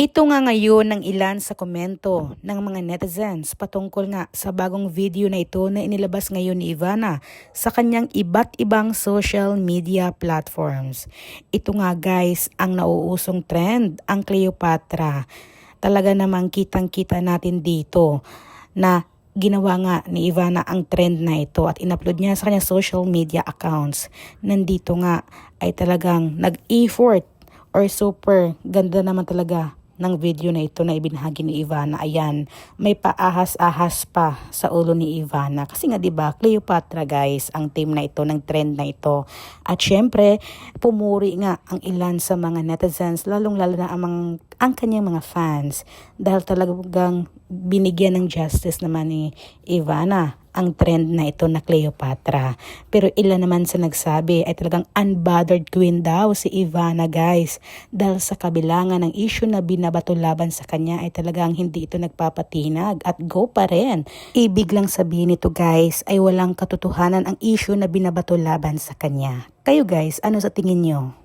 Ito nga ngayon ng ilan sa komento ng mga netizens patungkol nga sa bagong video na ito na inilabas ngayon ni Ivana sa kanyang iba't ibang social media platforms. Ito nga guys ang nauusong trend, ang Cleopatra. Talaga namang kitang-kita natin dito na ginawa nga ni Ivana ang trend na ito at in-upload niya sa kanyang social media accounts. Nandito nga ay talagang nag-effort or super ganda naman talaga ng video na ito na ibinahagi ni Ivana. Ayan, may paahas-ahas pa sa ulo ni Ivana. Kasi nga 'di ba, Cleopatra guys, ang team na ito ng trend na ito. At syempre, pumuri nga ang ilan sa mga netizens, lalong-lalo na ang kanyang mga fans dahil talagang binigyan ng justice naman ni Ivana ang trend na ito na Cleopatra. Pero ilan naman sa nagsabi ay talagang unbothered queen daw si Ivana guys. Dahil sa kabilangan ng issue na binabato laban sa kanya ay talagang hindi ito nagpapatinag at go pa rin. Ibig lang sabihin nito guys ay walang katotohanan ang issue na binabato laban sa kanya. Kayo guys, ano sa tingin nyo?